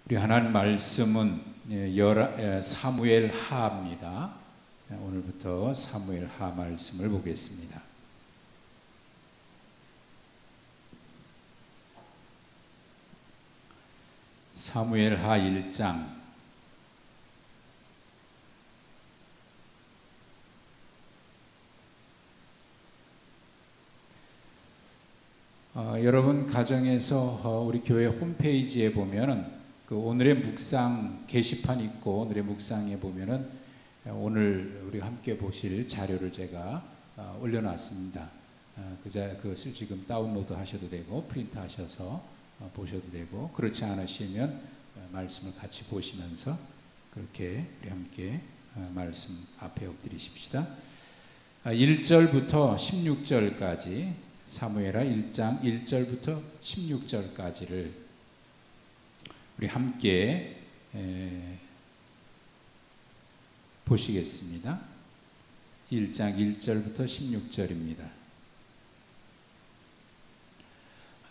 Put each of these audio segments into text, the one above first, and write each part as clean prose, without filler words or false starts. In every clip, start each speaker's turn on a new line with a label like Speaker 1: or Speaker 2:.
Speaker 1: 우리 하나님 말씀은 사무엘 하입니다. 오늘부터 사무엘 하 말씀을 보겠습니다. 사무엘 하 1장. 여러분 가정에서 우리 교회 홈페이지에 보면은 그 오늘의 묵상 게시판 있고, 오늘의 묵상에 보면은 오늘 우리 함께 보실 자료를 제가 올려놨습니다. 그것을 지금 다운로드 하셔도 되고 프린트 하셔서 보셔도 되고, 그렇지 않으시면 말씀을 같이 보시면서 그렇게 우리 함께 말씀 앞에 엎드리십시다. 1절부터 16절까지, 사무엘하 1장 1절부터 16절까지를 우리 함께 보시겠습니다. 1장 1절부터 16절입니다.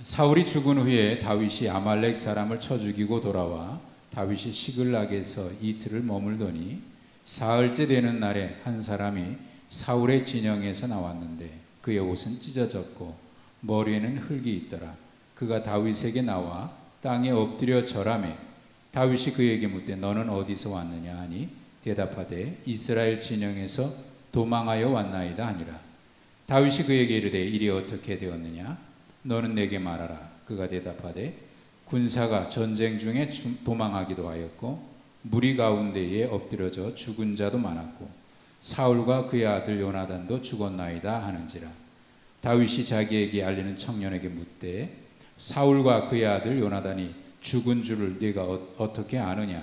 Speaker 1: 사울이 죽은 후에 다윗이 아말렉 사람을 쳐 죽이고 돌아와 다윗이 시글락에서 이틀을 머물더니 사흘째 되는 날에 한 사람이 사울의 진영에서 나왔는데 그의 옷은 찢어졌고 머리에는 흙이 있더라. 그가 다윗에게 나와 땅에 엎드려 절하매 다윗이 그에게 묻되 너는 어디서 왔느냐 하니 대답하되 이스라엘 진영에서 도망하여 왔나이다 하니라. 다윗이 그에게 이르되 일이 어떻게 되었느냐 너는 내게 말하라. 그가 대답하되 군사가 전쟁 중에 도망하기도 하였고 무리 가운데에 엎드려져 죽은 자도 많았고 사울과 그의 아들 요나단도 죽었나이다 하는지라. 다윗이 자기에게 알리는 청년에게 묻되 사울과 그의 아들 요나단이 죽은 줄을 네가 어떻게 아느냐.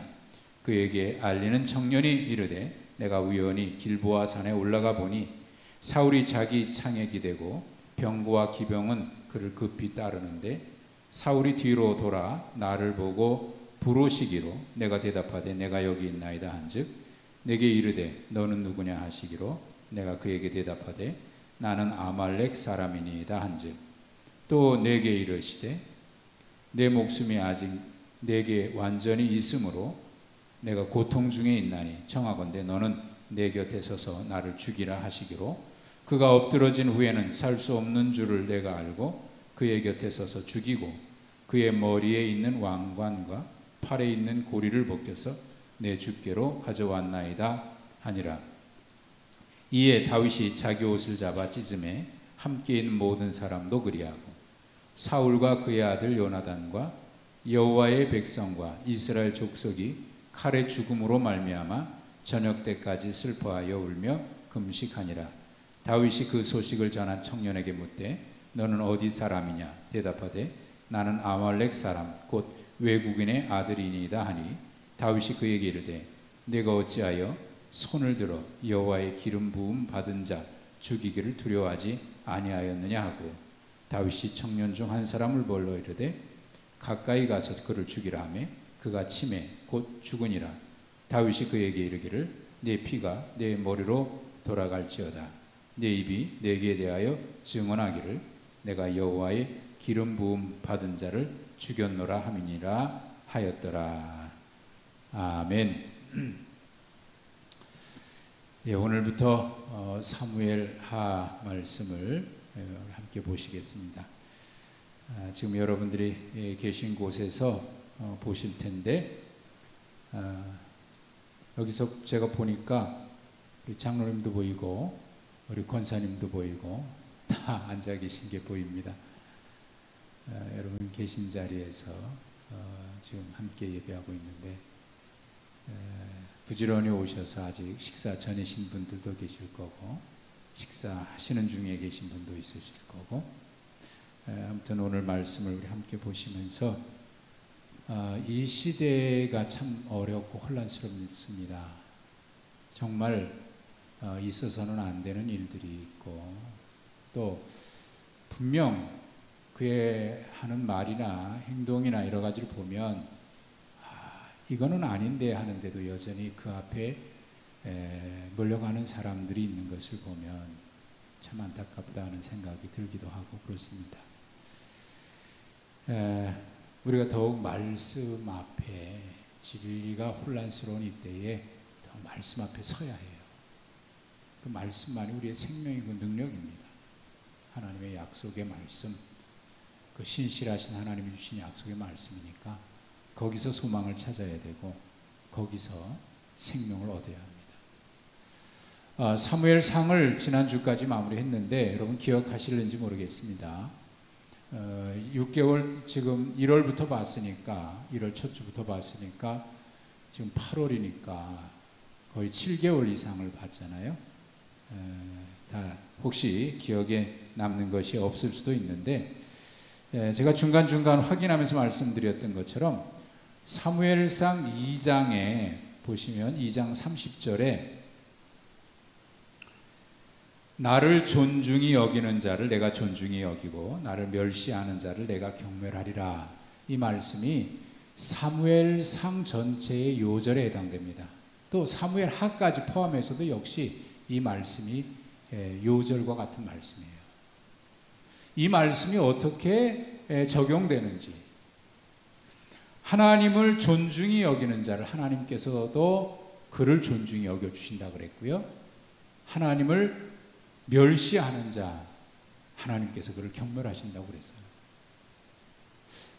Speaker 1: 그에게 알리는 청년이 이르되 내가 우연히 길보아 산에 올라가 보니 사울이 자기 창에 기대고 병거와 기병은 그를 급히 따르는데 사울이 뒤로 돌아 나를 보고 부르시기로 내가 대답하되 내가 여기 있나이다 한즉 내게 이르되 너는 누구냐 하시기로 내가 그에게 대답하되 나는 아말렉 사람이니이다 한즉 또 내게 이르시되 내 목숨이 아직 내게 완전히 있으므로 내가 고통 중에 있나니 청하건대 너는 내 곁에 서서 나를 죽이라 하시기로 그가 엎드러진 후에는 살 수 없는 줄을 내가 알고 그의 곁에 서서 죽이고 그의 머리에 있는 왕관과 팔에 있는 고리를 벗겨서 내 주께로 가져왔나이다 하니라. 이에 다윗이 자기 옷을 잡아 찢음에 함께 있는 모든 사람도 그리하고 사울과 그의 아들 요나단과 여호와의 백성과 이스라엘 족속이 칼의 죽음으로 말미암아 저녁 때까지 슬퍼하여 울며 금식하니라. 다윗이 그 소식을 전한 청년에게 묻되 너는 어디 사람이냐. 대답하되 나는 아말렉 사람 곧 외국인의 아들이니이다 하니 다윗이 그에게 이르되 내가 어찌하여 손을 들어 여호와의 기름 부음 받은 자 죽이기를 두려워하지 아니하였느냐 하고 다윗이 청년 중 한 사람을 불러 이르되 가까이 가서 그를 죽이라 하매 그가 치매 곧 죽으니라. 다윗이 그에게 이르기를 내 피가 내 머리로 돌아갈지어다. 내 입이 내게 대하여 증언하기를 내가 여호와의 기름 부음 받은 자를 죽였노라 함이니라 하였더라. 아멘. 예, 오늘부터 사무엘 하 말씀을 함께 보시겠습니다. 지금 여러분들이 계신 곳에서 보실 텐데 여기서 제가 보니까 우리 장로님도 보이고 우리 권사님도 보이고 다 앉아 계신 게 보입니다. 여러분 계신 자리에서 지금 함께 예배하고 있는데 부지런히 오셔서 아직 식사 전이신 분들도 계실 거고 식사하시는 중에 계신 분도 있으실 거고, 아무튼 오늘 말씀을 우리 함께 보시면서 이 시대가 참 어렵고 혼란스럽습니다. 정말 있어서는 안 되는 일들이 있고 또 분명 그의 하는 말이나 행동이나 여러 가지를 보면 이거는 아닌데 하는데도 여전히 그 앞에 몰려가는 사람들이 있는 것을 보면 참 안타깝다 하는 생각이 들기도 하고 그렇습니다. 우리가 더욱 말씀 앞에, 진리가 혼란스러운 이때에 더 말씀 앞에 서야 해요. 그 말씀만이 우리의 생명이고 능력입니다. 하나님의 약속의 말씀, 그 신실하신 하나님이 주신 약속의 말씀이니까 거기서 소망을 찾아야 되고 거기서 생명을 얻어야 합니다. 사무엘상을 지난주까지 마무리했는데 여러분 기억하실는지 모르겠습니다. 6개월 지금 1월부터 봤으니까 1월 첫 주부터 봤으니까 지금 8월이니까 거의 7개월 이상을 봤잖아요. 다 혹시 기억에 남는 것이 없을 수도 있는데 제가 중간중간 확인하면서 말씀드렸던 것처럼 사무엘상 2장에 보시면 2장 30절에 나를 존중히 여기는 자를 내가 존중히 여기고 나를 멸시하는 자를 내가 경멸하리라. 이 말씀이 사무엘상 전체의 요절에 해당됩니다. 또 사무엘하까지 포함해서도 역시 이 말씀이 요절과 같은 말씀이에요. 이 말씀이 어떻게 적용되는지, 하나님을 존중히 여기는 자를 하나님께서도 그를 존중히 여겨주신다고 그랬고요. 하나님을 멸시하는 자, 하나님께서 그를 경멸하신다고 그랬어요.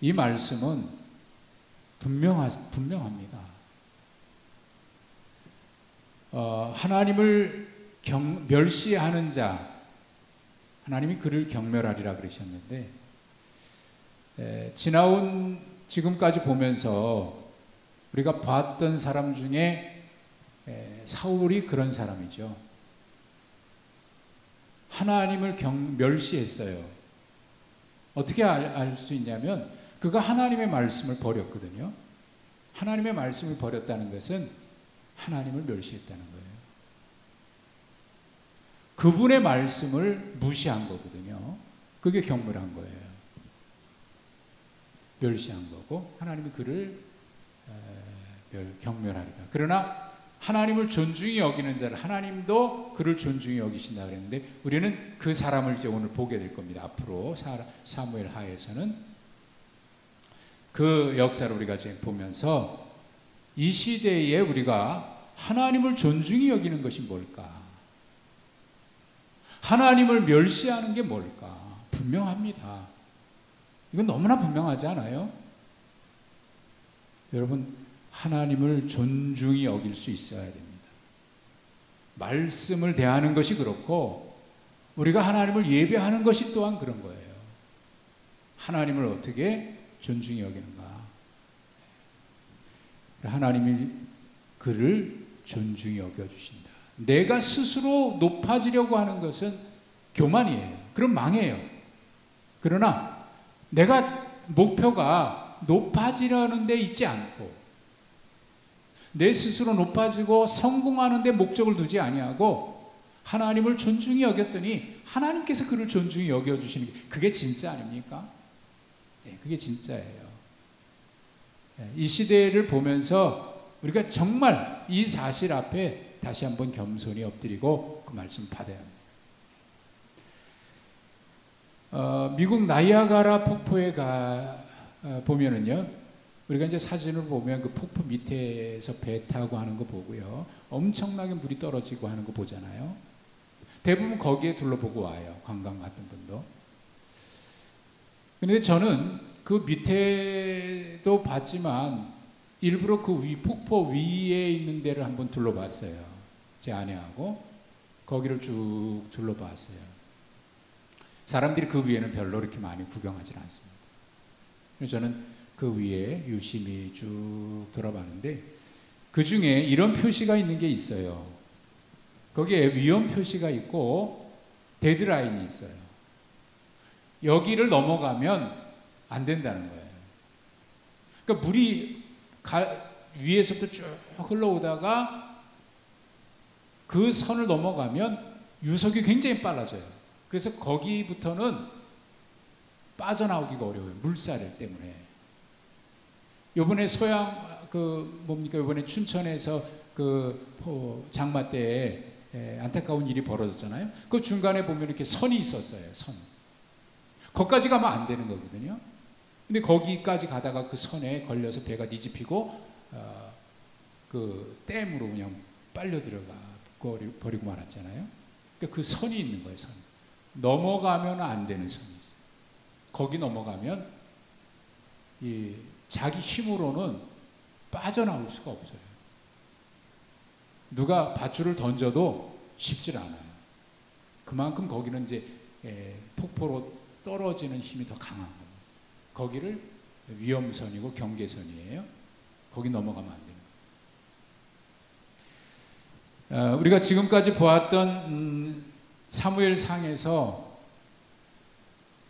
Speaker 1: 이 말씀은 분명합니다. 하나님을 멸시하는 자, 하나님이 그를 경멸하리라 그러셨는데, 지나온 지금까지 보면서 우리가 봤던 사람 중에 사울이 그런 사람이죠. 하나님을 멸시했어요. 어떻게 알 수 있냐면 그가 하나님의 말씀을 버렸거든요. 하나님의 말씀을 버렸다는 것은 하나님을 멸시했다는 거예요. 그분의 말씀을 무시한 거거든요. 그게 경멸한 거예요. 멸시한 거고 하나님이 그를 경멸하리라. 그러나 하나님을 존중히 여기는 자를 하나님도 그를 존중히 여기신다 그랬는데 우리는 그 사람을 이제 오늘 보게 될 겁니다. 앞으로 사무엘 하에서는 그 역사를 우리가 지금 보면서 이 시대에 우리가 하나님을 존중히 여기는 것이 뭘까? 하나님을 멸시하는 게 뭘까? 분명합니다. 이건 너무나 분명하지 않아요? 여러분, 하나님을 존중히 여길 수 있어야 됩니다. 말씀을 대하는 것이 그렇고 우리가 하나님을 예배하는 것이 또한 그런 거예요. 하나님을 어떻게 존중히 여기는가? 하나님이 그를 존중히 여겨주신다. 내가 스스로 높아지려고 하는 것은 교만이에요. 그럼 망해요. 그러나 내가 목표가 높아지려는 데 있지 않고 내 스스로 높아지고 성공하는 데 목적을 두지 아니하고 하나님을 존중히 여겼더니 하나님께서 그를 존중히 여겨주시는 게 그게 진짜 아닙니까? 네, 그게 진짜예요. 이 시대를 보면서 우리가 정말 이 사실 앞에 다시 한번 겸손히 엎드리고 그 말씀을 받아야 합니다. 미국 나이아가라 폭포에 보면은요, 우리가 이제 사진을 보면 그 폭포 밑에서 배 타고 하는 거 보고요, 엄청나게 물이 떨어지고 하는 거 보잖아요. 대부분 거기에 둘러보고 와요. 관광 같은 분도. 그런데 저는 그 밑에도 봤지만 일부러 그 폭포 위에 있는 데를 한번 둘러봤어요. 제 아내하고 거기를 쭉 둘러봤어요. 사람들이 그 위에는 별로 그렇게 많이 구경하지는 않습니다. 그래서 저는 그 위에 유심히 쭉 돌아봤는데 그 중에 이런 표시가 있는 게 있어요. 거기에 위험 표시가 있고 데드라인이 있어요. 여기를 넘어가면 안 된다는 거예요. 그러니까 물이 위에서부터 쭉 흘러오다가 그 선을 넘어가면 유속이 굉장히 빨라져요. 그래서 거기부터는 빠져나오기가 어려워요. 물살 때문에. 요번에 요번에 춘천에서 장마 때에 안타까운 일이 벌어졌잖아요. 그 중간에 보면 이렇게 선이 있었어요. 선. 거기까지 가면 안 되는 거거든요. 근데 거기까지 가다가 그 선에 걸려서 배가 뒤집히고 그 댐으로 그냥 빨려 들어가 버리고 말았잖아요. 그러니까 그 선이 있는 거예요. 선. 넘어가면 안 되는 선이 있어요. 거기 넘어가면 이 자기 힘으로는 빠져나올 수가 없어요. 누가 밧줄을 던져도 쉽질 않아요. 그만큼 거기는 이제 폭포로 떨어지는 힘이 더 강한 겁니다. 거기를 위험선이고 경계선이에요. 거기 넘어가면 안 됩니다. 우리가 지금까지 보았던 사무엘상에서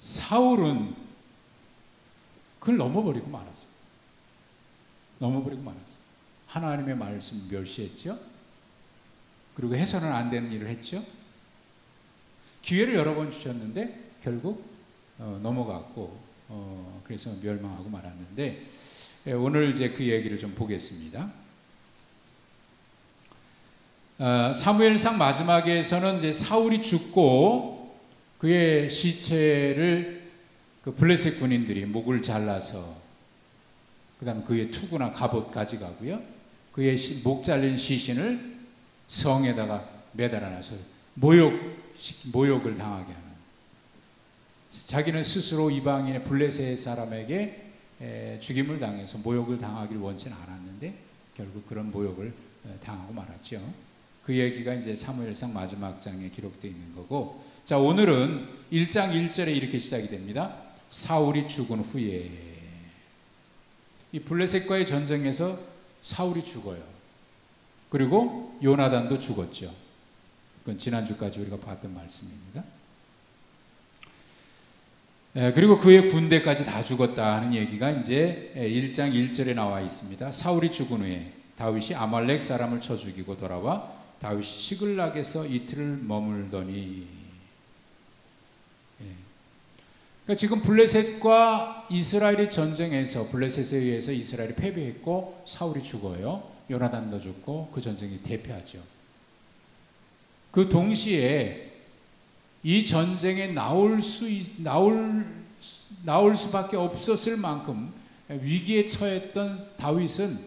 Speaker 1: 사울은 그걸 넘어버리고 말았어요. 넘어버리고 말았어요. 하나님의 말씀 멸시했죠. 그리고 해서는 안 되는 일을 했죠. 기회를 여러 번 주셨는데 결국 넘어갔고 그래서 멸망하고 말았는데 오늘 이제 그 얘기를 좀 보겠습니다. 사무엘상 마지막에서는 이제 사울이 죽고 그의 시체를 그 블레셋 군인들이 목을 잘라서 그다음에 그의 투구나 갑옷 가져가고요. 그의 목 잘린 시신을 성에다가 매달아놔서 모욕을 당하게 하는. 자기는 스스로 이방인의 블레셋 사람에게 죽임을 당해서 모욕을 당하기를 원치는 않았는데 결국 그런 모욕을 당하고 말았죠. 그 얘기가 이제 사무엘상 마지막 장에 기록되어 있는 거고, 자 오늘은 1장 1절에 이렇게 시작이 됩니다. 사울이 죽은 후에, 이 블레셋과의 전쟁에서 사울이 죽어요. 그리고 요나단도 죽었죠. 그건 지난주까지 우리가 봤던 말씀입니다. 그리고 그의 군대까지 다 죽었다 하는 얘기가 이제 1장 1절에 나와 있습니다. 사울이 죽은 후에 다윗이 아말렉 사람을 쳐 죽이고 돌아와 다윗이 시글락에서 이틀을 머물더니, 그러니까 지금 블레셋과 이스라엘의 전쟁에서 블레셋에 의해서 이스라엘이 패배했고 사울이 죽어요. 요나단도 죽고 그 전쟁이 대패하죠. 그 동시에 이 전쟁에 나올 수밖에 없었을 만큼 위기에 처했던 다윗은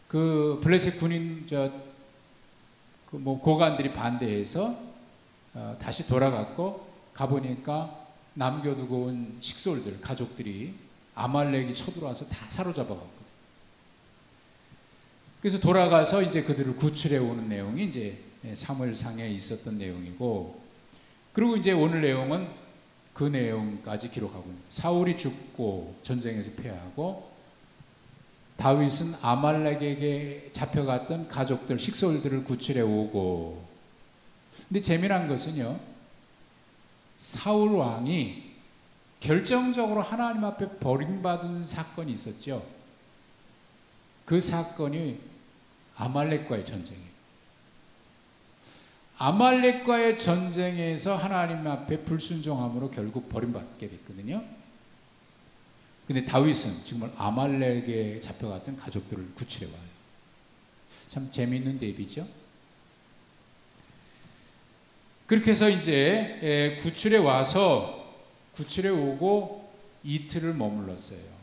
Speaker 1: 그 블레셋 군인 고관들이 반대해서 다시 돌아갔고 가보니까 남겨두고 온 식솔들, 가족들이 아말렉이 쳐들어와서 다 사로잡아갔거든요. 그래서 돌아가서 이제 그들을 구출해 오는 내용이 이제 사무엘상에 있었던 내용이고, 그리고 이제 오늘 내용은 그 내용까지 기록하고 있습니다. 사울이 죽고 전쟁에서 패하고 다윗은 아말렉에게 잡혀갔던 가족들, 식솔들을 구출해 오고. 근데 재미난 것은요, 사울 왕이 결정적으로 하나님 앞에 버림받은 사건이 있었죠. 그 사건이 아말렉과의 전쟁이에요. 아말렉과의 전쟁에서 하나님 앞에 불순종함으로 결국 버림받게 됐거든요. 근데 다윗은 정말 아말렉에 잡혀갔던 가족들을 구출해 와요. 참 재미있는 대비죠. 그렇게 해서 이제 구출해 오고 이틀을 머물렀어요.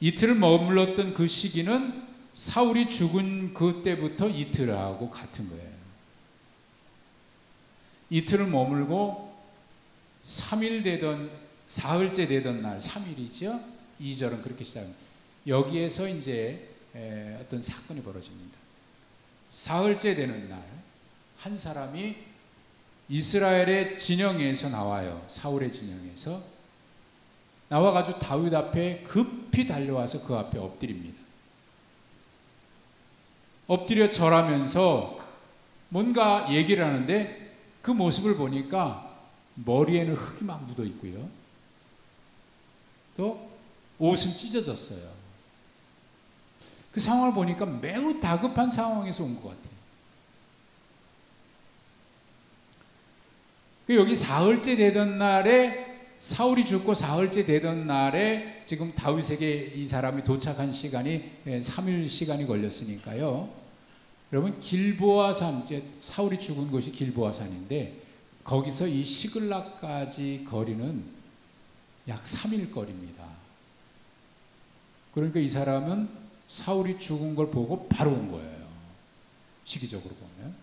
Speaker 1: 이틀을 머물렀던 그 시기는 사울이 죽은 그때부터 이틀하고 같은 거예요. 이틀을 머물고 3일 되던, 사흘째 되던 날, 3일이죠. 2절은 그렇게 시작합니다. 여기에서 이제 어떤 사건이 벌어집니다. 사흘째 되는 날, 한 사람이 이스라엘의 진영에서 나와요. 사울의 진영에서 나와가지고 다윗 앞에 급히 달려와서 그 앞에 엎드립니다. 엎드려 절하면서 뭔가 얘기를 하는데 그 모습을 보니까 머리에는 흙이 막 묻어 있고요. 또 옷은 찢어졌어요. 그 상황을 보니까 매우 다급한 상황에서 온 것 같아요. 여기 사흘째 되던 날에, 사울이 죽고 사흘째 되던 날에 지금 다윗에게 이 사람이 도착한 시간이 3일 시간이 걸렸으니까요. 여러분, 길보아산, 사울이 죽은 곳이 길보아산인데 거기서 이 시글락까지 거리는 약 3일 거리입니다. 그러니까 이 사람은 사울이 죽은 걸 보고 바로 온 거예요. 시기적으로 보면.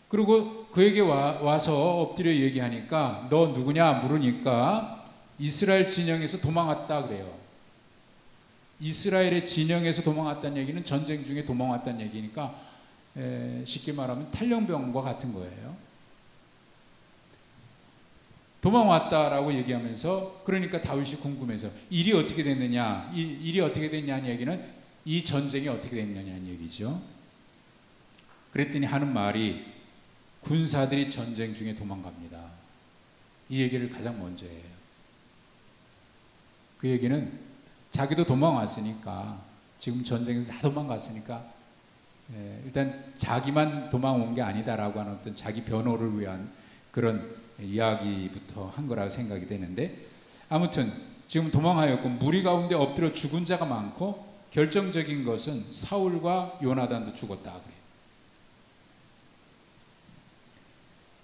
Speaker 1: 그리고 그에게 와서 엎드려 얘기하니까 너 누구냐 물으니까 이스라엘 진영에서 도망왔다 그래요. 이스라엘의 진영에서 도망왔다는 얘기는 전쟁 중에 도망왔다는 얘기니까 쉽게 말하면 탈영병과 같은 거예요. 도망왔다라고 얘기하면서 그러니까 다윗이 궁금해서 일이 어떻게 됐느냐, 일이 어떻게 됐냐는 얘기는 이 전쟁이 어떻게 됐느냐는 얘기죠. 그랬더니 하는 말이 군사들이 전쟁 중에 도망갑니다. 이 얘기를 가장 먼저 해요. 그 얘기는 자기도 도망왔으니까, 지금 전쟁에서 다 도망갔으니까 일단 자기만 도망온 게 아니다라고 하는 어떤 자기 변호를 위한 그런 이야기부터 한 거라고 생각이 되는데, 아무튼 지금 도망하였고 무리 가운데 엎드려 죽은 자가 많고 결정적인 것은 사울과 요나단도 죽었다 그래요.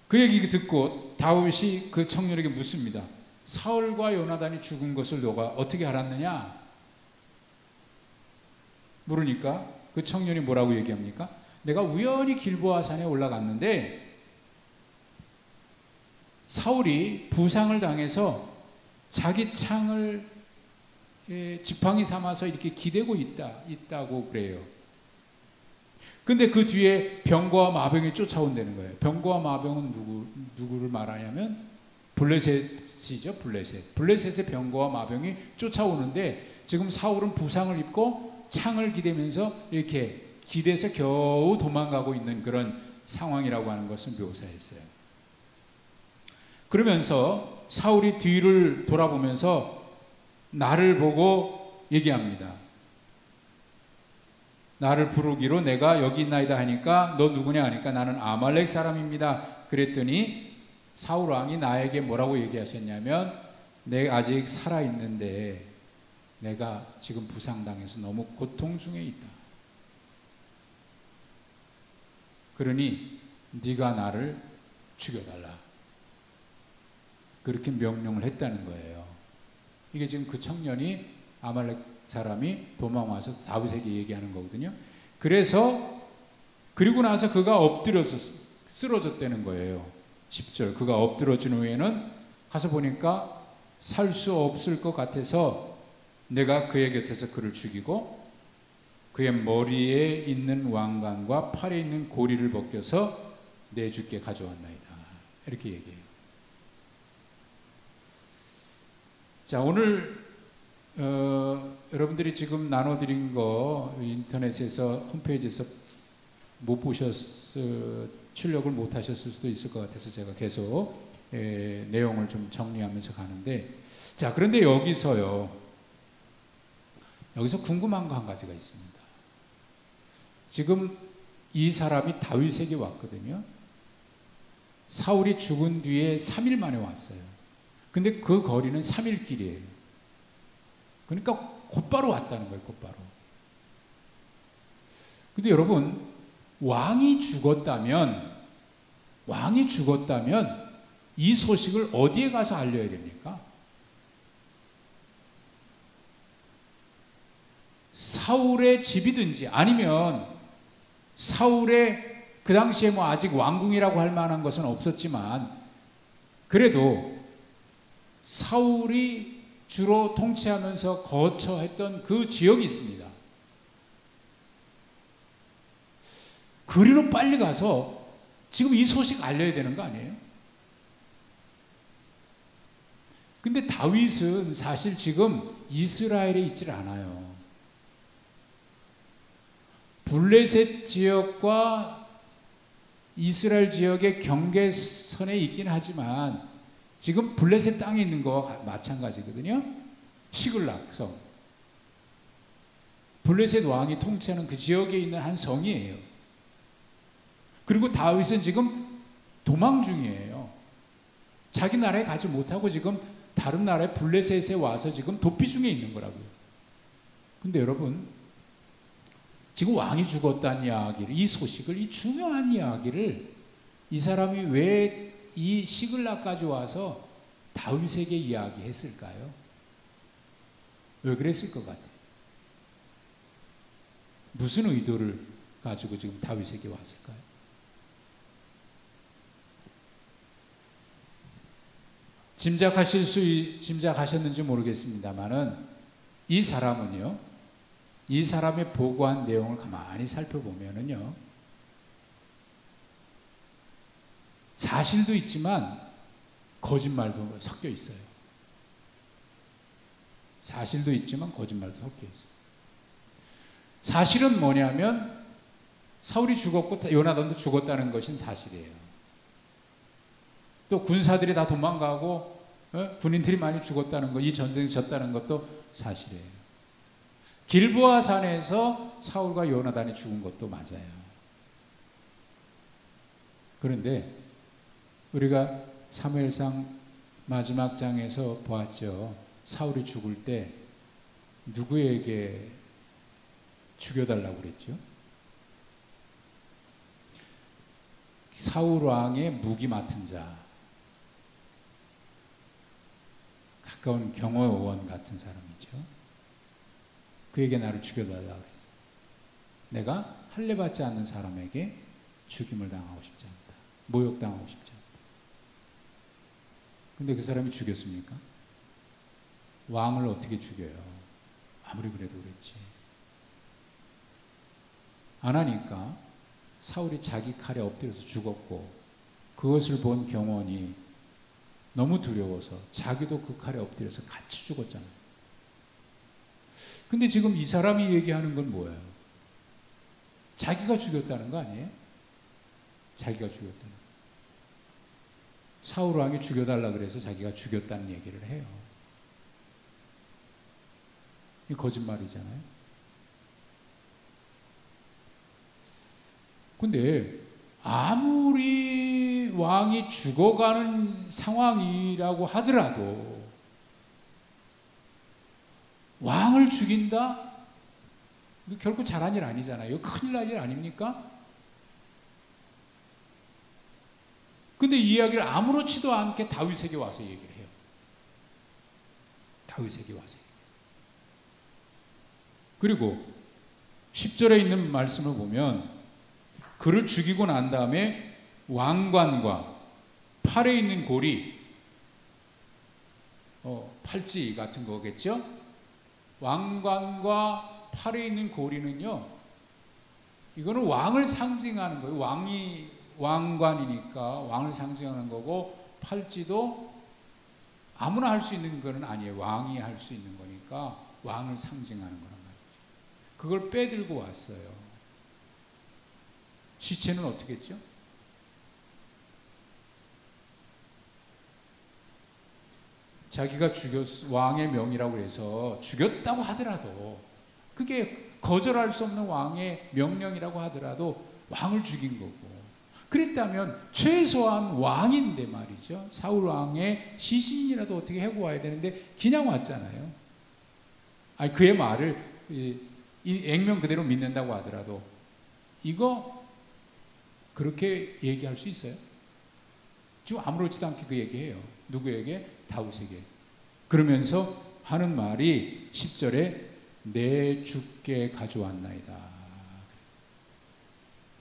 Speaker 1: 그 얘기 듣고 다윗이 그 청년에게 묻습니다. 사울과 요나단이 죽은 것을 너가 어떻게 알았느냐? 물으니까 그 청년이 뭐라고 얘기합니까? 내가 우연히 길보아 산에 올라갔는데 사울이 부상을 당해서 자기 창을 지팡이 삼아서 이렇게 기대고 있다고 그래요. 근데 그 뒤에 병거와 마병이 쫓아온다는 거예요. 병거와 마병은 누구를 말하냐면 블레셋이죠. 블레셋의 병거와 마병이 쫓아오는데 지금 사울은 부상을 입고 창을 기대면서 이렇게 기대서 겨우 도망가고 있는 그런 상황이라고 하는 것을 묘사했어요. 그러면서 사울이 뒤를 돌아보면서 나를 보고 얘기합니다. 나를 부르기로 내가 여기 있나이다 하니까 너 누구냐 하니까 나는 아말렉 사람입니다. 그랬더니 사울 왕이 나에게 뭐라고 얘기하셨냐면 내가 아직 살아있는데 내가 지금 부상당해서 너무 고통 중에 있다. 그러니 네가 나를 죽여달라. 그렇게 명령을 했다는 거예요. 이게 지금 그 청년이 아말렉 사람이 도망와서 다윗에게 얘기하는 거거든요. 그래서 그리고 나서 그가 엎드려서 쓰러졌다는 거예요. 10절 그가 엎드러진 후에는 가서 보니까 살 수 없을 것 같아서 내가 그의 곁에서 그를 죽이고 그의 머리에 있는 왕관과 팔에 있는 고리를 벗겨서 내 주께 가져왔나이다. 이렇게 얘기해요. 자, 오늘 여러분들이 지금 나눠드린 거 인터넷에서 홈페이지에서 못 출력을 못 하셨을 수도 있을 것 같아서 제가 계속 내용을 좀 정리하면서 가는데, 자, 그런데 여기서 궁금한 거 한 가지가 있습니다. 지금 이 사람이 다윗에게 왔거든요. 사울이 죽은 뒤에 3일 만에 왔어요. 근데 그 거리는 3일 길이에요. 그러니까 곧바로 왔다는 거예요. 곧바로. 근데 여러분, 왕이 죽었다면 이 소식을 어디에 가서 알려야 됩니까? 사울의 집이든지 아니면 사울의 그 당시에 뭐 아직 왕궁이라고 할 만한 것은 없었지만 그래도 사울이 주로 통치하면서 거처했던 그 지역이 있습니다. 그리로 빨리 가서 지금 이 소식 알려야 되는 거 아니에요? 근데 다윗은 사실 지금 이스라엘에 있질 않아요. 블레셋 지역과 이스라엘 지역의 경계선에 있긴 하지만 지금 블레셋 땅에 있는 거와 마찬가지거든요. 시글락성. 블레셋 왕이 통치하는 그 지역에 있는 한 성이에요. 그리고 다윗은 지금 도망 중이에요. 자기 나라에 가지 못하고 지금 다른 나라의 블레셋에 와서 지금 도피 중에 있는 거라고요. 근데 여러분, 지금 왕이 죽었다는 이야기를, 이 소식을, 이 중요한 이야기를 이 사람이 왜 이 시글락까지 와서 다윗에게 이야기했을까요? 왜 그랬을 것 같아요? 무슨 의도를 가지고 지금 다윗에게 왔을까요? 짐작하셨는지 모르겠습니다만은 이 사람은요, 이 사람의 보고한 내용을 가만히 살펴보면은요, 사실도 있지만 거짓말도 섞여 있어요. 사실도 있지만 거짓말도 섞여 있어요. 사실은 뭐냐면 사울이 죽었고 요나단도 죽었다는 것은 사실이에요. 또 군사들이 다 도망가고 군인들이 많이 죽었다는 것, 이 전쟁에서 졌다는 것도 사실이에요. 길보아 산에서 사울과 요나단이 죽은 것도 맞아요. 그런데 우리가 사무엘상 마지막 장에서 보았죠. 사울이 죽을 때 누구에게 죽여달라고 그랬죠? 사울 왕의 무기 맡은 자, 가까운 경호원 같은 사람이죠. 그에게 나를 죽여달라고 그랬어요. 내가 할례받지 않는 사람에게 죽임을 당하고 싶지 않다. 모욕당하고 싶지 않다. 근데 그 사람이 죽였습니까? 왕을 어떻게 죽여요? 아무리 그래도 그랬지. 안 하니까 사울이 자기 칼에 엎드려서 죽었고, 그것을 본 경원이 너무 두려워서 자기도 그 칼에 엎드려서 같이 죽었잖아요. 근데 지금 이 사람이 얘기하는 건 뭐예요? 자기가 죽였다는 거 아니에요? 자기가 죽였다는 거. 사울 왕이 죽여달라 그래서 자기가 죽였다는 얘기를 해요. 이 거짓말이잖아요. 근데 아무리 왕이 죽어가는 상황이라고 하더라도 왕을 죽인다? 이거 결코 잘한 일 아니잖아요. 이거 큰일 날 일 아닙니까? 근데 이 이야기를 아무렇지도 않게 다윗에게 와서 얘기를 해요. 다윗에게 와서. 그리고 10절에 있는 말씀을 보면 그를 죽이고 난 다음에 왕관과 팔에 있는 고리, 팔찌 같은 거겠죠? 왕관과 팔에 있는 고리는요, 이거는 왕을 상징하는 거예요. 왕관이니까 왕을 상징하는 거고, 팔찌도 아무나 할 수 있는 건 아니에요. 왕이 할 수 있는 거니까 왕을 상징하는 거란 말이죠. 그걸 빼들고 왔어요. 시체는 어떻게 했죠? 자기가 왕의 명이라고 해서 죽였다고 하더라도, 그게 거절할 수 없는 왕의 명령이라고 하더라도 왕을 죽인 거고, 그랬다면 최소한 왕인데 말이죠. 사울 왕의 시신이라도 어떻게 해고 와야 되는데 그냥 왔잖아요. 아니, 그의 말을 이 액면 그대로 믿는다고 하더라도 이거 그렇게 얘기할 수 있어요? 지금 아무렇지도 않게 그 얘기해요. 누구에게? 다윗에게. 그러면서 하는 말이 10절에 내 주께 가져왔나이다.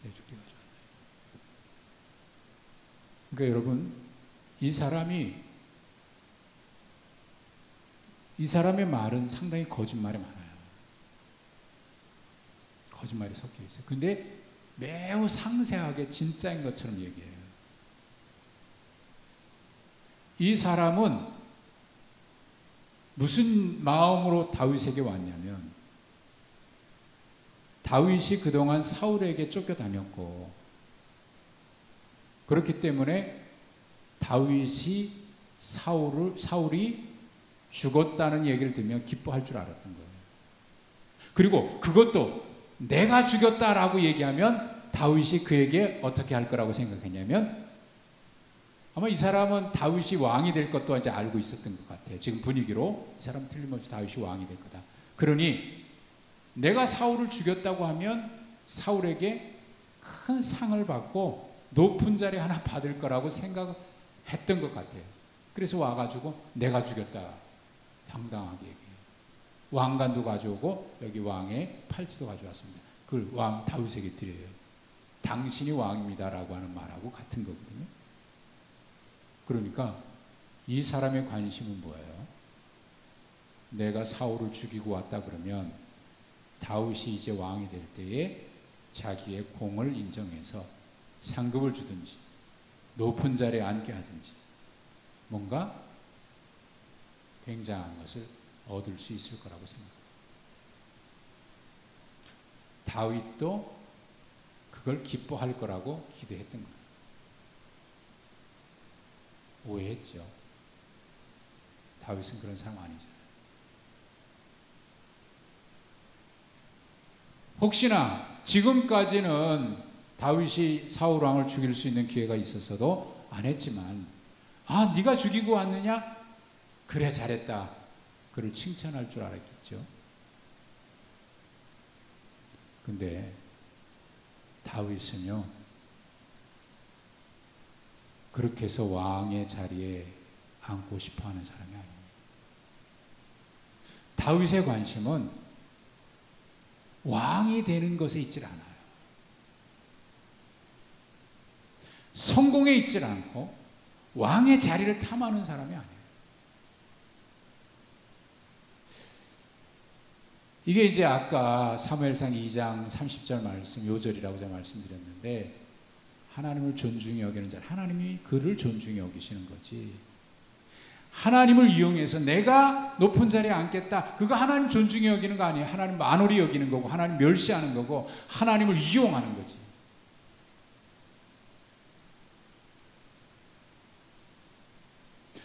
Speaker 1: 내 주께 가져왔나이다. 그러니까 여러분, 이 사람의 말은 상당히 거짓말이 많아요. 거짓말이 섞여 있어요. 근데 매우 상세하게 진짜인 것처럼 얘기해요. 이 사람은 무슨 마음으로 다윗에게 왔냐면, 다윗이 그동안 사울에게 쫓겨다녔고, 그렇기 때문에 다윗이 사울이 죽었다는 얘기를 들으면 기뻐할 줄 알았던 거예요. 그리고 그것도 내가 죽였다라고 얘기하면 다윗이 그에게 어떻게 할 거라고 생각했냐면, 아마 이 사람은 다윗이 왕이 될 것도 이제 알고 있었던 것 같아요. 지금 분위기로 이 사람은 틀림없이 다윗이 왕이 될 거다. 그러니 내가 사울을 죽였다고 하면 사울에게 큰 상을 받고 높은 자리 하나 받을 거라고 생각을 했던 것 같아요. 그래서 와가지고 내가 죽였다 당당하게 얘기해요. 왕관도 가져오고 여기 왕의 팔찌도 가져왔습니다. 그걸 왕 다윗에게 드려요. 당신이 왕입니다라고 하는 말하고 같은 거거든요. 그러니까 이 사람의 관심은 뭐예요? 내가 사울을 죽이고 왔다 그러면 다윗이 이제 왕이 될 때에 자기의 공을 인정해서 상급을 주든지 높은 자리에 앉게 하든지 뭔가 굉장한 것을 얻을 수 있을 거라고 생각합니다. 다윗도 그걸 기뻐할 거라고 기대했던 거예요. 오해했죠. 다윗은 그런 사람 아니잖아요. 혹시나 지금까지는 다윗이 사울 왕을 죽일 수 있는 기회가 있었어도 안 했지만, 아, 네가 죽이고 왔느냐? 그래, 잘했다. 그를 칭찬할 줄 알았겠죠. 근데 다윗은요, 그렇게 해서 왕의 자리에 앉고 싶어하는 사람이 아닙니다. 다윗의 관심은 왕이 되는 것에 있질 않아요. 성공에 있질 않고 왕의 자리를 탐하는 사람이 아니에요. 이게 이제 아까 사무엘상 2장 30절 말씀, 요절이라고 제가 말씀드렸는데, 하나님을 존중히 여기는 자, 하나님이 그를 존중히 여기시는 거지. 하나님을 이용해서 내가 높은 자리에 앉겠다, 그거 하나님 존중히 여기는 거 아니에요. 하나님 만홀히 여기는 거고, 하나님 멸시하는 거고, 하나님을 이용하는 거지.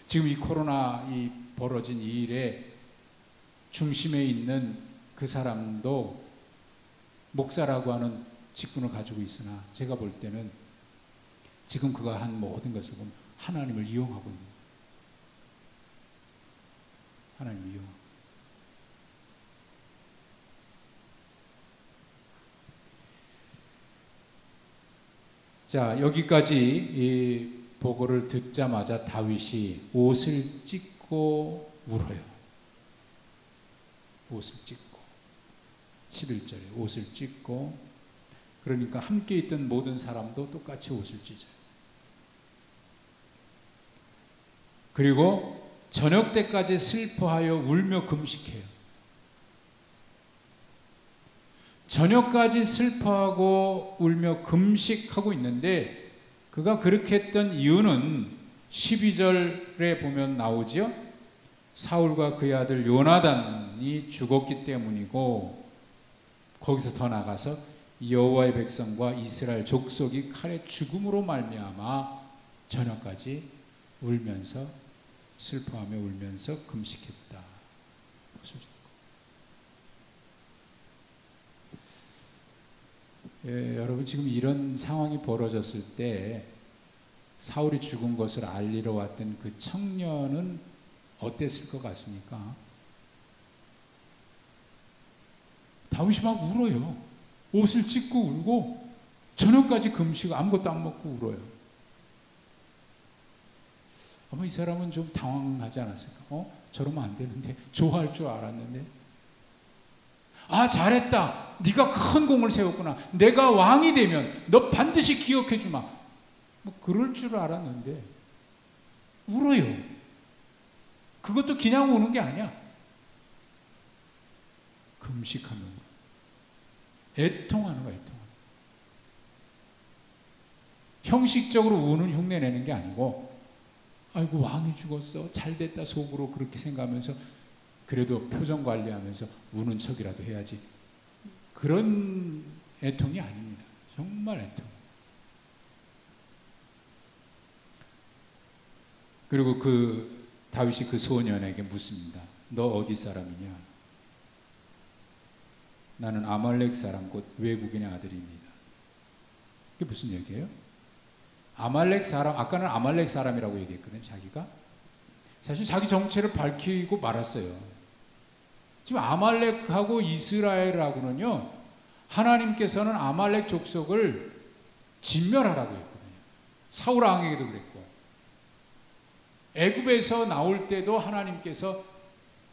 Speaker 1: 지금 이 코로나 이 벌어진 이 일의 중심에 있는 그 사람도 목사라고 하는 직분을 가지고 있으나, 제가 볼 때는 지금 그가 한 모든 것을 보면 하나님을 이용하고 있는 거예요. 하나님을 이용하고. 자, 여기까지 이 보고를 듣자마자 다윗이 옷을 찢고 울어요. 옷을 찢고. 11절에 옷을 찢고, 그러니까 함께 있던 모든 사람도 똑같이 옷을 찢어요. 그리고 저녁 때까지 슬퍼하여 울며 금식해요. 저녁까지 슬퍼하고 울며 금식하고 있는데, 그가 그렇게 했던 이유는 12절에 보면 나오죠. 사울과 그의 아들 요나단이 죽었기 때문이고, 거기서 더 나가서 여호와의 백성과 이스라엘 족속이 칼의 죽음으로 말미암아 저녁까지 울면서 슬퍼하며 울면서 금식했다. 여러분, 지금 이런 상황이 벌어졌을 때 사울이 죽은 것을 알리러 왔던 그 청년은 어땠을 것 같습니까? 다윗이 막 울어요. 옷을 찢고 울고 저녁까지 금식, 아무것도 안 먹고 울어요. 아마 이 사람은 좀 당황하지 않았을까? 저러면 안 되는데, 좋아할 줄 알았는데, 아, 잘했다, 네가 큰 공을 세웠구나, 내가 왕이 되면 너 반드시 기억해 주마, 뭐 그럴 줄 알았는데 울어요. 그것도 그냥 우는 게 아니야. 금식하는 거야. 애통하는 거야, 애통하는 거야. 형식적으로 우는 흉내 내는 게 아니고, 아이고 왕이 죽었어, 잘됐다, 속으로 그렇게 생각하면서 그래도 표정 관리하면서 우는 척이라도 해야지, 그런 애통이 아닙니다. 정말 애통. 그리고 그 다윗이 그 소년에게 묻습니다. 너 어디 사람이냐? 나는 아말렉 사람 곧 외국인의 아들입니다. 이게 무슨 얘기예요? 아말렉 사람, 아까는 아말렉 사람이라고 얘기했거든요. 자기가 사실 자기 정체를 밝히고 말았어요. 지금 아말렉하고 이스라엘하고는요, 하나님께서는 아말렉 족속을 진멸하라고 했거든요. 사울 왕에게도 그랬고. 애굽에서 나올 때도 하나님께서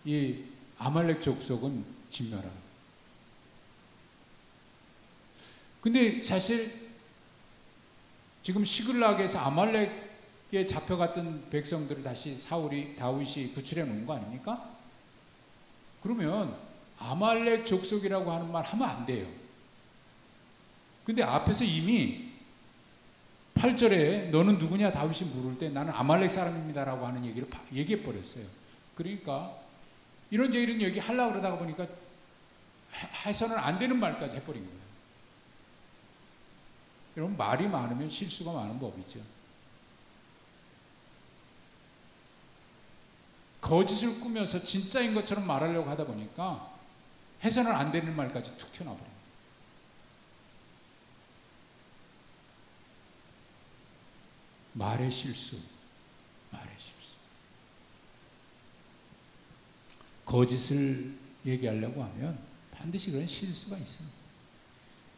Speaker 1: 이 아말렉 족속은 진멸하고. 근데 사실 지금 시글락에서 아말렉에 잡혀갔던 백성들을 다시 다윗이 구출해 놓은 거 아닙니까? 그러면 아말렉 족속이라고 하는 말 하면 안 돼요. 근데 앞에서 이미 8절에 너는 누구냐 다윗이 물을 때 나는 아말렉 사람입니다라고 하는 얘기를 얘기해 버렸어요. 그러니까 이런 얘기 하려고 그러다가 보니까 해서는 안 되는 말까지 해버린 거예요. 여러분, 말이 많으면 실수가 많은 법이죠. 거짓을 꾸며서 진짜인 것처럼 말하려고 하다 보니까 해서는 안 되는 말까지 툭 튀어나와버려요. 말의 실수. 거짓을 얘기하려고 하면 반드시 그런 실수가 있습니다.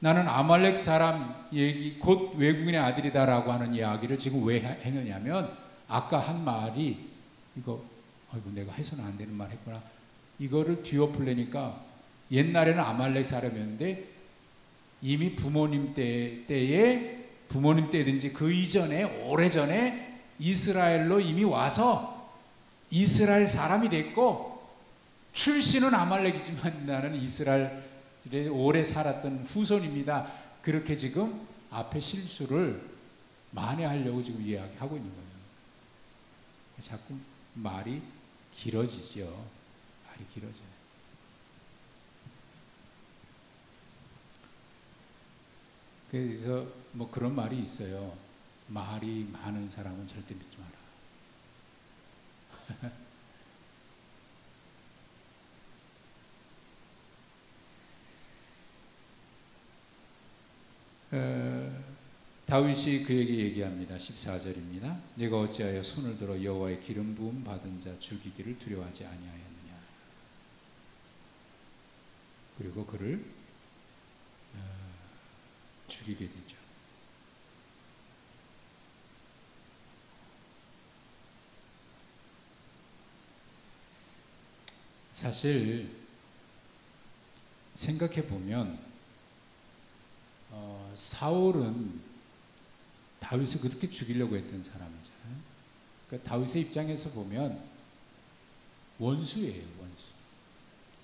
Speaker 1: 나는 아말렉 사람 얘기, 곧 외국인의 아들이다라고 하는 이야기를 지금 왜 했느냐면, 아까 한 말이 아이고 내가 해서는 안 되는 말 했구나. 이거를 뒤엎으려니까 옛날에는 아말렉 사람이었는데 이미 부모님 때든지 그 이전에 오래전에 이스라엘로 이미 와서 이스라엘 사람이 됐고, 출신은 아말렉이지만 나는 이스라엘에 오래 살았던 후손입니다. 그렇게 지금 앞에 실수를 만회하려고 지금 이야기하고 있는 거예요. 자꾸 말이 길어지죠. 말이 길어져요. 그래서 뭐 그런 말이 있어요. 말이 많은 사람은 절대 믿지 마라. 다윗이 그에게 얘기합니다. 14절입니다. 네가 어찌하여 손을 들어 여호와의 기름 부음 받은 자 죽이기를 두려워하지 아니하였느냐. 그리고 그를 죽이게 되죠. 사실 생각해 보면 사울은 다윗을 그렇게 죽이려고 했던 사람이잖아요. 그러니까 다윗의 입장에서 보면 원수예요, 원수.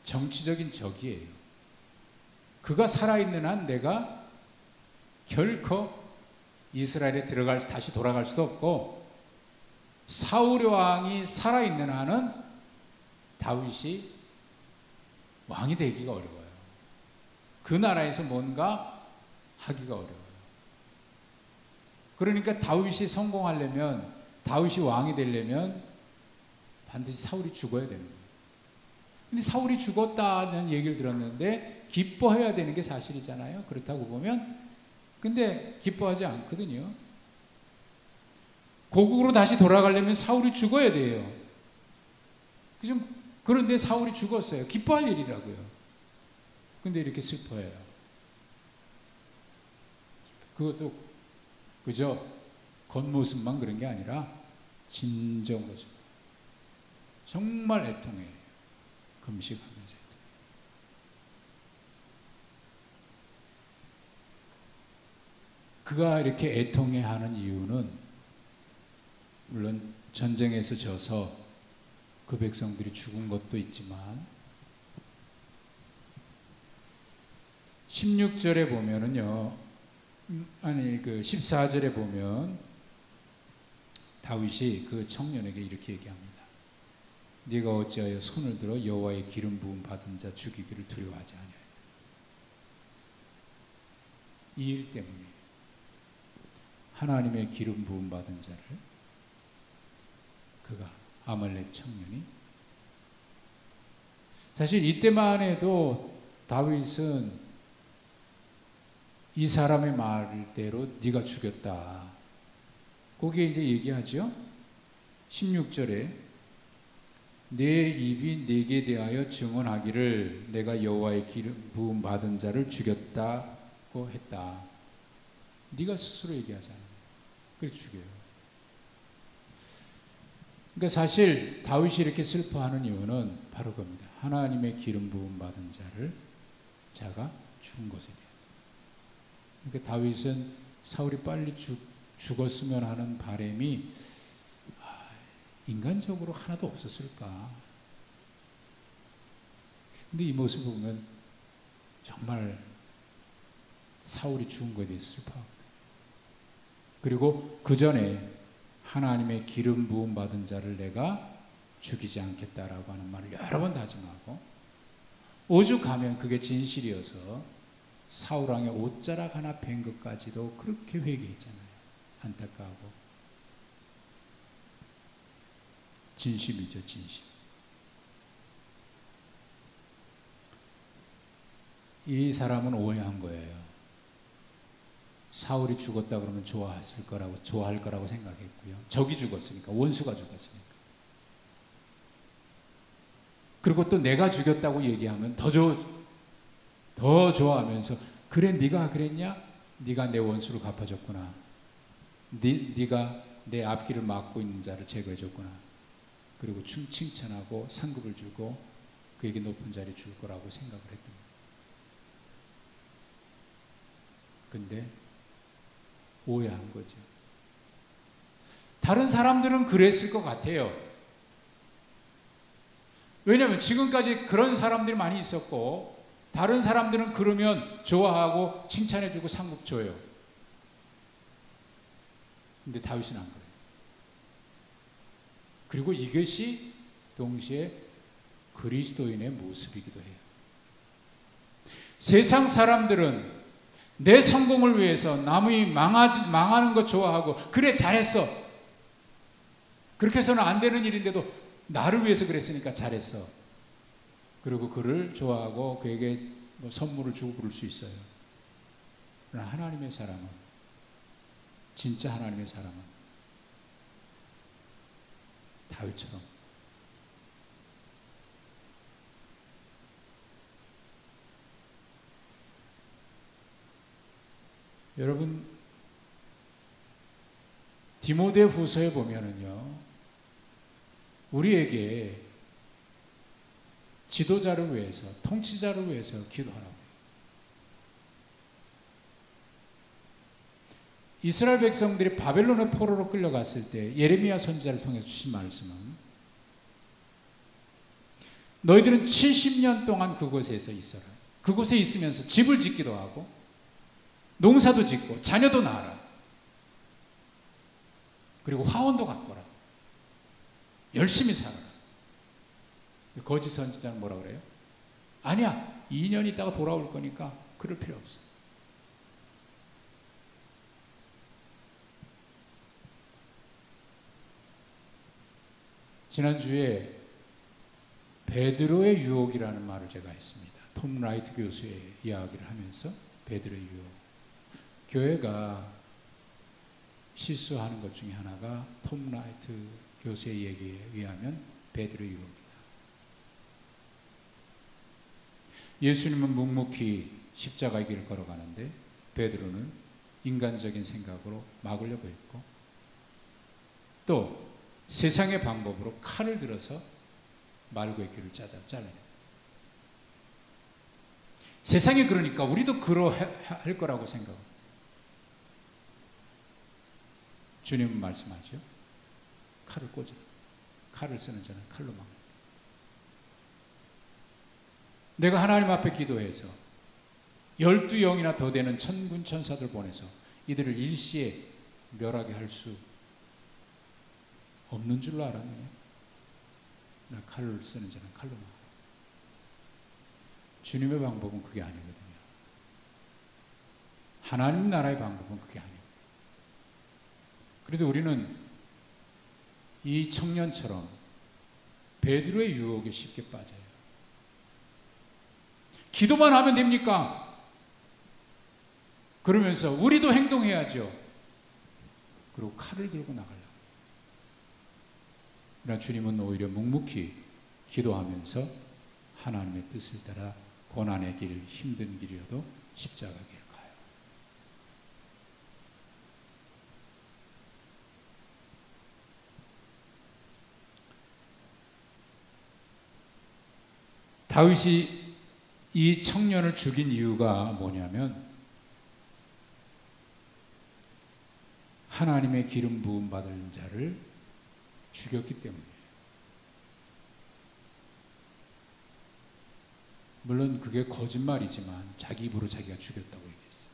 Speaker 1: 정치적인 적이에요. 그가 살아있는 한 내가 결코 이스라엘에 다시 돌아갈 수도 없고, 사울 왕이 살아있는 한은 다윗이 왕이 되기가 어려워요. 그 나라에서 뭔가 하기가 어려워요. 그러니까 다윗이 성공하려면, 다윗이 왕이 되려면 반드시 사울이 죽어야 되는 거예요. 근데 사울이 죽었다는 얘기를 들었는데 기뻐해야 되는 게 사실이잖아요. 그렇다고 보면. 근데 기뻐하지 않거든요. 고국으로 다시 돌아가려면 사울이 죽어야 돼요. 그런데 사울이 죽었어요. 기뻐할 일이라고요. 근데 이렇게 슬퍼해요. 그것도 그저 겉모습만 그런 게 아니라 진정 모습. 정말 애통해요. 금식하면서. 그가 이렇게 애통해하는 이유는 물론 전쟁에서 져서 그 백성들이 죽은 것도 있지만 16절에 보면은요, 그 14절에 보면 다윗이 그 청년에게 이렇게 얘기합니다. 네가 어찌하여 손을 들어 여호와의 기름 부음 받은 자 죽이기를 두려워하지 아니하여. 이 일 때문에 하나님의 기름 부음 받은 자를, 그가 아말렉 청년이, 사실 이때만 해도 다윗은 이 사람의 말대로 네가 죽였다. 거기에 이제 얘기하죠. 16절에 내 입이 네게 대하여 증언하기를 내가 여호와의 기름 부음 받은 자를 죽였다고 했다. 네가 스스로 얘기하잖아. 그래 죽여요. 그러니까 사실 다윗이 이렇게 슬퍼하는 이유는 바로 겁니다. 하나님의 기름 부음 받은 자를 자가 죽은 것에 대해. 그러니까 다윗은 사울이 빨리 죽었으면 하는 바람이 인간적으로 하나도 없었을까. 근데 이 모습을 보면 정말 사울이 죽은 것에 대해서 슬퍼합니다. 그리고 그 전에 하나님의 기름 부음 받은 자를 내가 죽이지 않겠다라고 하는 말을 여러 번 다짐하고 오죽하면 그게 진실이어서 사울왕의 옷자락 하나 뺀 것까지도 그렇게 회개했잖아요. 안타까워. 진심이죠, 진심. 이 사람은 오해한 거예요. 사울이 죽었다 그러면 좋아할 거라고 생각했고요. 적이 죽었으니까, 원수가 죽었으니까. 그리고 또 내가 죽였다고 얘기하면 더 좋아하면서 그래 네가 그랬냐? 네가 내 원수를 갚아줬구나. 네가 내 앞길을 막고 있는 자를 제거해줬구나. 그리고 칭찬하고 상급을 주고 그에게 높은 자리 줄 거라고 생각을 했던 거예요. 근데 오해한 거죠. 다른 사람들은 그랬을 것 같아요. 왜냐하면 지금까지 그런 사람들이 많이 있었고 다른 사람들은 그러면 좋아하고 칭찬해주고 상급 줘요. 근데 다윗은 안 그래요. 그리고 이것이 동시에 그리스도인의 모습이기도 해요. 세상 사람들은 내 성공을 위해서 남이 망하는 거 좋아하고 그래 잘했어. 그렇게 해서는 안 되는 일인데도 나를 위해서 그랬으니까 잘했어. 그리고 그를 좋아하고 그에게 뭐 선물을 주고 그럴 수 있어요. 그러나 하나님의 사람은, 진짜 하나님의 사람은 다윗처럼 여러분 디모데후서에 보면은요, 우리에게 지도자를 위해서, 통치자를 위해서 기도하라고. 이스라엘 백성들이 바벨론의 포로로 끌려갔을 때 예레미야 선지자를 통해서 주신 말씀은 너희들은 70년 동안 그곳에서 있어라. 그곳에 있으면서 집을 짓기도 하고 농사도 짓고 자녀도 낳아라. 그리고 화원도 가꿔라. 열심히 살아라. 거짓 선지자는 뭐라 그래요? 아니야, 2년 있다가 돌아올 거니까 그럴 필요 없어. 지난주에 베드로의 유혹이라는 말을 제가 했습니다. 톰 라이트 교수의 이야기를 하면서 베드로의 유혹. 교회가 실수하는 것 중에 하나가 톰 라이트 교수의 얘기에 의하면 베드로의 유혹입니다. 예수님은 묵묵히 십자가의 길을 걸어가는데 베드로는 인간적인 생각으로 막으려고 했고 또 세상의 방법으로 칼을 들어서 말고의 길을 잘라요. 세상이 그러니까 우리도 그러할 거라고 생각합니다. 주님은 말씀하죠. 칼을 꽂아. 칼을 쓰는 자는 칼로 막는다. 내가 하나님 앞에 기도해서 12영이나 더 되는 천군 천사들 보내서 이들을 일시에 멸하게 할 수 없는 줄로 알았느냐? 나 칼을 쓰는 자는 칼로 막아. 주님의 방법은 그게 아니거든요. 하나님 나라의 방법은 그게 아니에요. 그래도 우리는 이 청년처럼 베드로의 유혹에 쉽게 빠져요. 기도만 하면 됩니까? 그러면서 우리도 행동해야죠. 그리고 칼을 들고 나가려고. 그러나 주님은 오히려 묵묵히 기도하면서 하나님의 뜻을 따라 고난의 길, 힘든 길이어도 십자가 길 가요. 다윗이 이 청년을 죽인 이유가 뭐냐면 하나님의 기름 부음 받을 자를 죽였기 때문이에요. 물론 그게 거짓말이지만 자기 입으로 자기가 죽였다고 얘기했어요.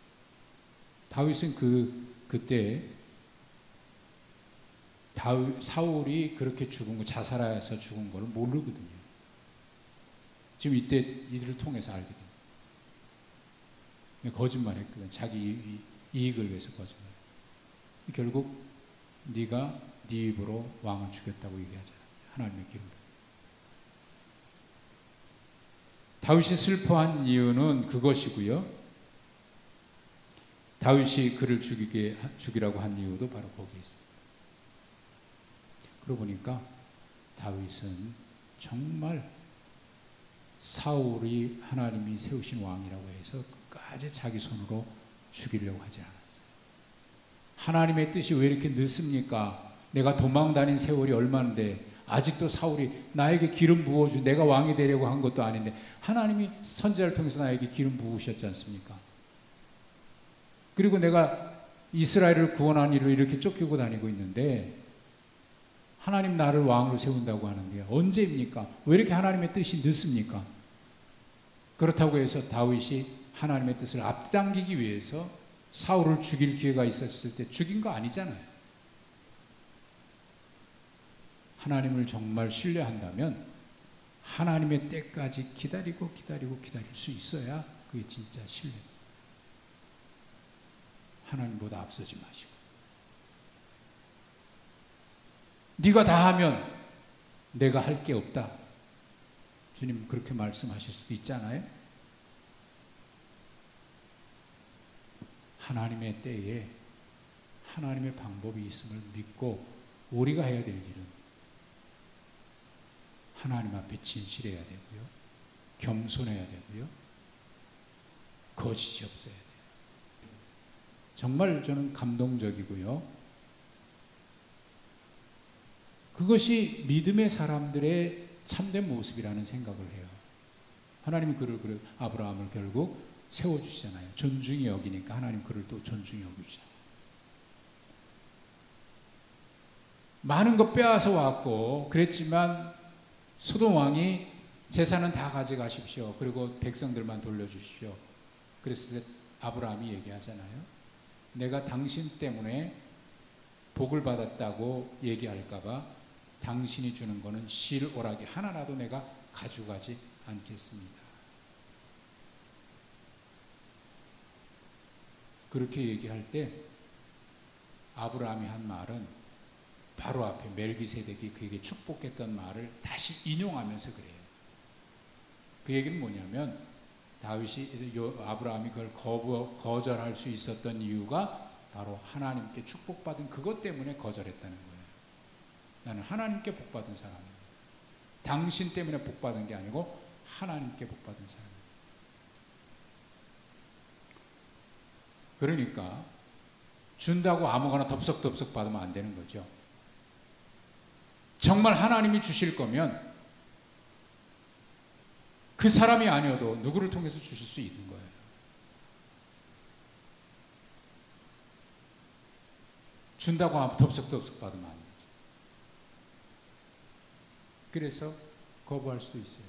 Speaker 1: 다윗은 그때 사울이 그렇게 죽은 거, 자살해서 죽은 걸 모르거든요. 지금 이때 이들을 통해서 알게 됩니다. 거짓말했거든. 자기 이익을 위해서 거짓말. 결국 네가 네 입으로 왕을 죽였다고 얘기하잖아요. 하나님의 기름. 다윗이 슬퍼한 이유는 그것이고요. 다윗이 그를 죽이라고 한 이유도 바로 거기에 있습니다. 그러고 보니까 다윗은 정말 사울이 하나님이 세우신 왕이라고 해서 끝까지 자기 손으로 죽이려고 하지 않았어요. 하나님의 뜻이 왜 이렇게 늦습니까? 내가 도망 다닌 세월이 얼마인데 아직도 사울이 나에게 기름 부어주, 내가 왕이 되려고 한 것도 아닌데 하나님이 선지자를 통해서 나에게 기름 부으셨지 않습니까? 그리고 내가 이스라엘을 구원한 일로 이렇게 쫓기고 다니고 있는데 하나님 나를 왕으로 세운다고 하는데 언제입니까? 왜 이렇게 하나님의 뜻이 늦습니까? 그렇다고 해서 다윗이 하나님의 뜻을 앞당기기 위해서 사울을 죽일 기회가 있었을 때 죽인 거 아니잖아요. 하나님을 정말 신뢰한다면 하나님의 때까지 기다릴 수 있어야 그게 진짜 신뢰입니다. 하나님보다 앞서지 마시고 네가 다 하면 내가 할 게 없다. 주님 그렇게 말씀하실 수도 있잖아요. 하나님의 때에 하나님의 방법이 있음을 믿고 우리가 해야 될 일은 하나님 앞에 진실해야 되고요. 겸손해야 되고요. 거짓이 없어야 돼요. 정말 저는 감동적이고요. 그것이 믿음의 사람들의 참된 모습이라는 생각을 해요. 하나님이 그를 아브라함을 결국 세워주시잖아요. 존중히 여기니까 하나님 그를 또 존중히 여기시잖아요. 많은 것 빼앗아 왔고 그랬지만 소돔 왕이 재산은 다 가져가십시오. 그리고 백성들만 돌려주십시오. 그랬을 때 아브라함이 얘기하잖아요. 내가 당신 때문에 복을 받았다고 얘기할까봐 당신이 주는 거는 실오라기 하나라도 내가 가져가지 않겠습니다. 그렇게 얘기할 때 아브라함이 한 말은 바로 앞에 멜기세덱이 그에게 축복했던 말을 다시 인용하면서 그래요. 그 얘기는 뭐냐면 다윗이 아브라함이 그걸 거절할 수 있었던 이유가 바로 하나님께 축복받은 그것 때문에 거절했다는 거예요. 나는 하나님께 복받은 사람입니다. 당신 때문에 복받은 게 아니고 하나님께 복받은 사람입니다. 그러니까 준다고 아무거나 덥석덥석 받으면 안 되는 거죠. 정말 하나님이 주실 거면 그 사람이 아니어도 누구를 통해서 주실 수 있는 거예요. 준다고 덥석덥석 받으면 안 돼요. 그래서 거부할 수도 있어요.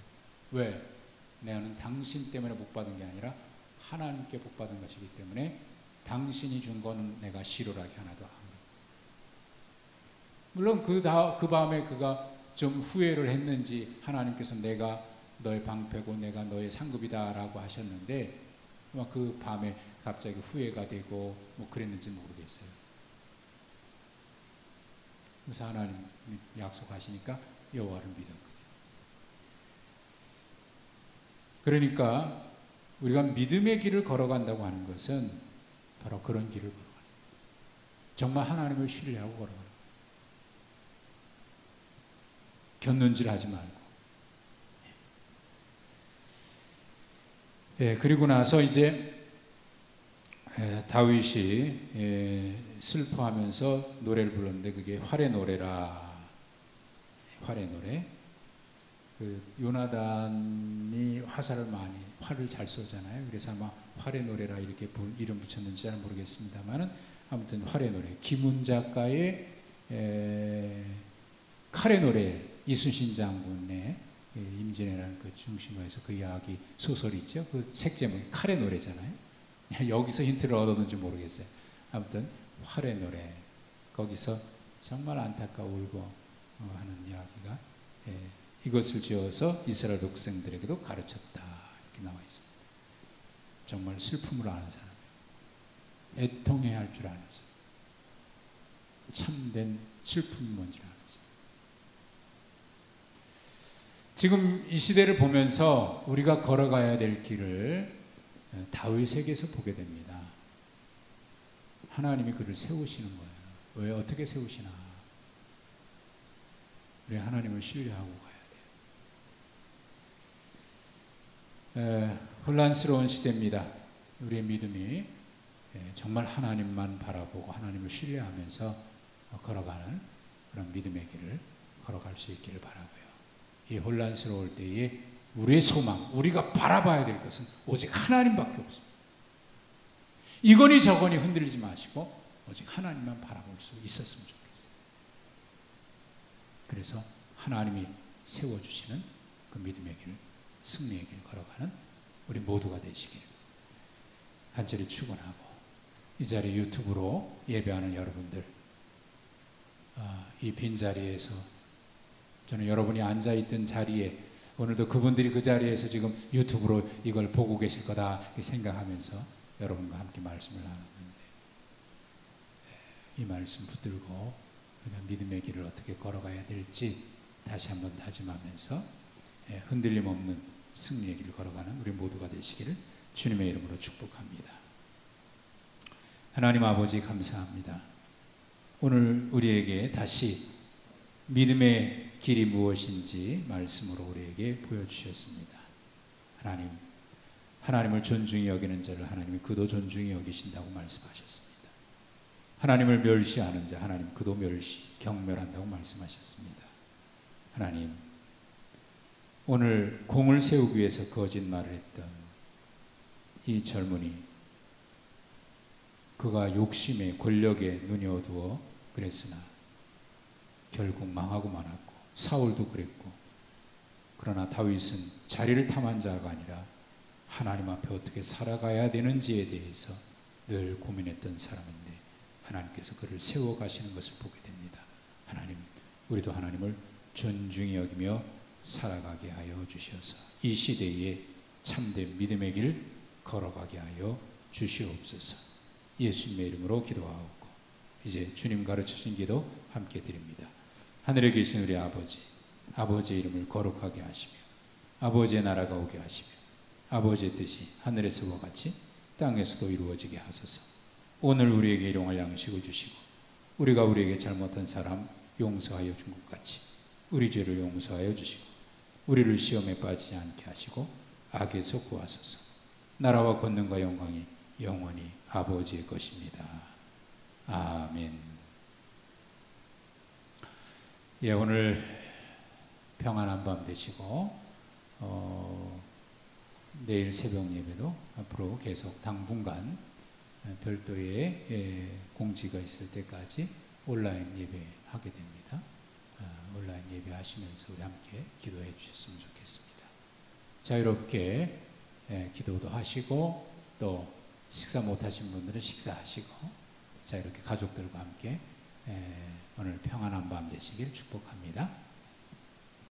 Speaker 1: 왜? 나는 당신 때문에 복 받은 게 아니라 하나님께 복 받은 것이기 때문에 당신이 준 거는 내가 실오라기 하나도 안 가. 물론 그 밤에 그가 좀 후회를 했는지 하나님께서 내가 너의 방패고 내가 너의 상급이다라고 하셨는데 그 밤에 갑자기 후회가 되고 뭐 그랬는지 모르겠어요. 그래서 하나님이 약속하시니까 여호와를 믿었거든요. 그러니까 우리가 믿음의 길을 걸어간다고 하는 것은 바로 그런 길을 걸어가는 거예요. 정말 하나님을 신뢰하고 걸어가는 거예요. 곁눈질 하지 말고. 그리고 나서 이제 다윗이 슬퍼하면서 노래를 불렀는데 그게 활의 노래라. 활의 노래. 그 요나단이 활을 잘 쏘잖아요. 그래서 아마 활의 노래라 이렇게 이름 붙였는지 잘 모르겠습니다만은 아무튼 활의 노래, 김훈 작가의 칼의 노래, 이순신 장군의 임진왜란 그 중심으로 해서 그 이야기 소설이 있죠. 그 책 제목이 칼의 노래잖아요. 여기서 힌트를 얻었는지 모르겠어요. 아무튼 활의 노래, 거기서 정말 안타까워 울고 하는 이야기가 이것을 지어서 이스라엘 백성들에게도 가르쳤다 이렇게 나와 있습니다. 정말 슬픔을 아는 사람, 애통해야 할 줄 아는 사람, 참된 슬픔이 뭔지를 아는 사람. 지금 이 시대를 보면서 우리가 걸어가야 될 길을 다윗에게서 보게 됩니다. 하나님이 그를 세우시는 거예요. 왜 어떻게 세우시나? 우리 하나님을 신뢰하고 가야 돼요. 혼란스러운 시대입니다. 우리의 믿음이 정말 하나님만 바라보고 하나님을 신뢰하면서 걸어가는 그런 믿음의 길을 걸어갈 수 있기를 바라고요. 이 혼란스러울 때에 우리의 소망, 우리가 바라봐야 될 것은 오직 하나님밖에 없습니다. 이거니 저거니 흔들리지 마시고 오직 하나님만 바라볼 수 있었으면 좋겠어요. 그래서 하나님이 세워주시는 그 믿음의 길, 승리의 길 걸어가는 우리 모두가 되시길 간절히 축원하고, 이 자리 유튜브로 예배하는 여러분들, 이 빈자리에서 저는 여러분이 앉아있던 자리에 오늘도 그분들이 그 자리에서 지금 유튜브로 이걸 보고 계실 거다 이렇게 생각하면서 여러분과 함께 말씀을 나눴는데, 이 말씀 붙들고 우리가 믿음의 길을 어떻게 걸어가야 될지 다시 한번 다짐하면서 흔들림 없는 승리의 길을 걸어가는 우리 모두가 되시기를 주님의 이름으로 축복합니다. 하나님 아버지 감사합니다. 오늘 우리에게 다시 믿음의 길이 무엇인지 말씀으로 우리에게 보여주셨습니다. 하나님을 존중히 여기는 자를 하나님이 그도 존중히 여기신다고 말씀하셨습니다. 하나님을 멸시하는 자 하나님 그도 경멸한다고 말씀하셨습니다. 하나님, 오늘 공을 세우기 위해서 거짓말을 했던 이 젊은이, 그가 욕심에 권력에 눈이 어두워 그랬으나 결국 망하고 말았고, 사울도 그랬고, 그러나 다윗은 자리를 탐한 자가 아니라 하나님 앞에 어떻게 살아가야 되는지에 대해서 늘 고민했던 사람인데 하나님께서 그를 세워가시는 것을 보게 됩니다. 하나님, 우리도 하나님을 존중히 여기며 살아가게 하여 주셔서 이 시대에 참된 믿음의 길 걸어가게 하여 주시옵소서. 예수님의 이름으로 기도하옵고 이제 주님 가르쳐주신 기도 함께 드립니다. 하늘에 계신 우리 아버지, 아버지의 이름을 거룩하게 하시며 아버지의 나라가 오게 하시며 아버지의 뜻이 하늘에서와 같이 땅에서도 이루어지게 하소서. 오늘 우리에게 일용할 양식을 주시고 우리가 우리에게 잘못한 사람 용서하여 준 것 같이 우리 죄를 용서하여 주시고 우리를 시험에 빠지지 않게 하시고 악에서 구하소서. 나라와 권능과 영광이 영원히 아버지의 것입니다. 아멘. 예, 오늘 평안한 밤 되시고 내일 새벽 예배도 앞으로 계속 당분간 별도의 공지가 있을 때까지 온라인 예배하게 됩니다. 온라인 예배하시면서 우리 함께 기도해 주셨으면 좋겠습니다. 자유롭게 기도도 하시고 또 식사 못하신 분들은 식사하시고 자유롭게 가족들과 함께 오늘 평안한 밤 되시길 축복합니다.